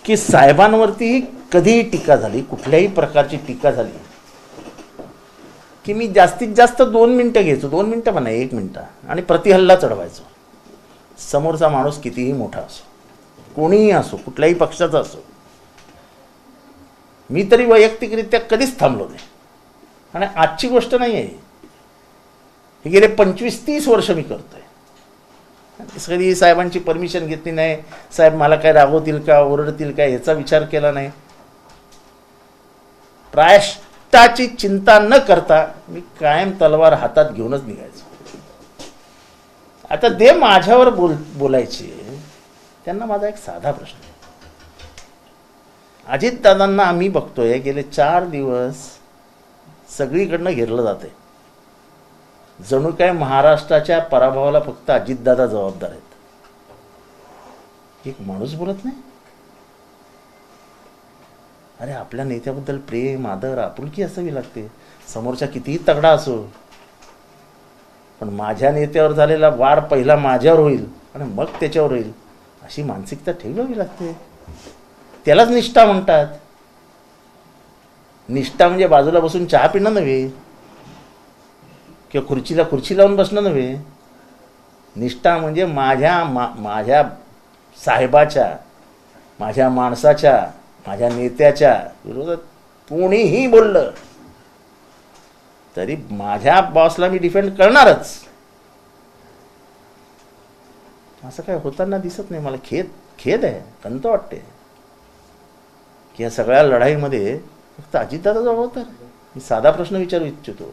की साहेबांवरती कधीही टीका झाली, कुठल्याही प्रकारची टीका झाली की मी जास्तीत जास्त 2 मिनिटं घ्यायचो, 2 मिनिटं पण नाही, 1 मिनिटं, आणि प्रतिहल्ला चढवायचो. समोरचा माणूस कितीही मोठा असो, कोणीही असो, कुठल्याही पक्षाचा असो. मी तरी वैयक्तिकरित्या कधीच थांबलो नाही. आणि आजची गोष्ट नाही आहे, हे गेले 25-30 वर्ष मी करतोय. कधी साहेबांची परमिशन घेतली नाही, साहेब मला काय रागवतील का, ओरडतील का, याचा विचार केला नाही. प्रायश्चित्ताची चिंता न करता मी कायम तलवार हातात घेऊनच निघायचो. आता ते माझ्यावर बोलायचे, त्यांना माझा एक साधा प्रश्न आहे. अजितदादांना आम्ही बघतोय गेले 4 दिवस सगळीकडनं घेरलं जाते. जणू काय महाराष्ट्राच्या पराभवाला फक्त अजितदादा जबाबदार आहेत. एक माणूस बोलत नाही. अरे आपल्या नेत्याबद्दल प्रेम, आदर, आपुलकी असावी लागते, समोरच्या कितीही तगडा असो. पण माझ्या नेत्यावर झालेला वार पहिला माझ्यावर होईल आणि मग त्याच्यावर होईल, अशी मानसिकता ठेवावी लागते. त्यालाच निष्ठा म्हणतात. निष्ठा म्हणजे बाजूला बसून चहा पिणं नव्हे, किंवा खुर्चीला खुर्ची लावून बसणं नव्हे. निष्ठा म्हणजे माझ्या साहेबाच्या, माझ्या माणसाच्या, माझ्या नेत्याच्या विरोधात कोणीही बोललं तरी माझ्या बॉसला मी डिफेंड करणारच. असं काय होताना दिसत नाही. मला खेद आहे, खंत वाटते की या सगळ्या लढाईमध्ये फक्त अजितदादा जबाबदार. मी साधा प्रश्न विचारू इच्छितो,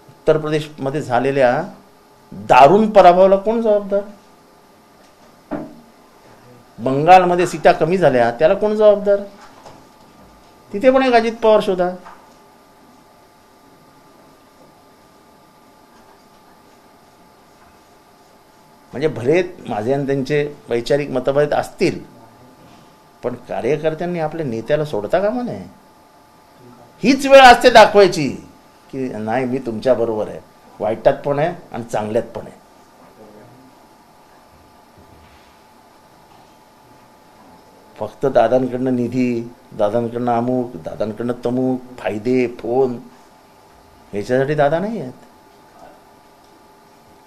उत्तर प्रदेशमध्ये झालेल्या दारुण पराभवाला कोण जबाबदार? बंगालमध्ये सीटा कमी झाल्या त्याला कोण जबाबदार? तिथे पण एक अजित पवार शोधा. म्हणजे भले माझे आणि त्यांचे वैचारिक मतभेद असतील, पण कार्यकर्त्यांनी आपल्या नेत्याला सोडता कामा नये. हीच वेळ असते दाखवायची की नाही मी तुमच्या बरोबर आहे, वाईटात पण आहे आणि चांगल्यात पण आहे. फक्त दादांकडनं निधी, दादांकडनं अमुक, दादांकडनं तमुक, फायदे, फोन, ह्याच्यासाठी दादा नाही आहेत.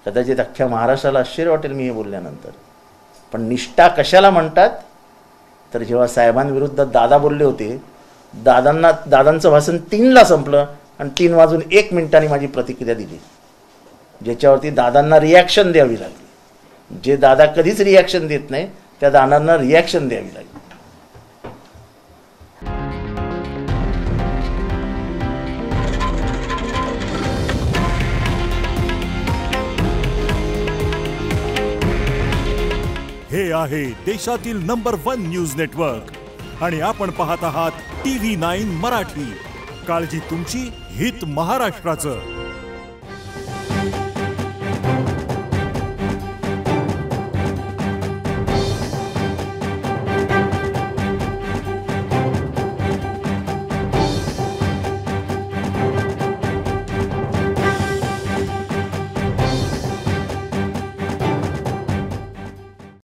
कदाचित अख्ख्या महाराष्ट्राला आश्चर्य वाटेल मी हे बोलल्यानंतर, पण निष्ठा कशाला म्हणतात तर जेव्हा साहेबांविरुद्ध दादा बोलले होते, दादांचं भाषण 3ला संपलं आणि 3 वाजून 1 मिनिटांनी माझी प्रतिक्रिया दिली, ज्याच्यावरती दादांना रिॲक्शन द्यावी लागली. जे दादा कधीच रिॲक्शन देत नाही त्या दादांना रिॲक्शन द्यावी लागली. हे आहे देशातील नंबर 1 न्यूज नेटवर्क आणि आपण पाहत आहात TV9 मराठी. काळजी तुमची, हित महाराष्ट्राचं.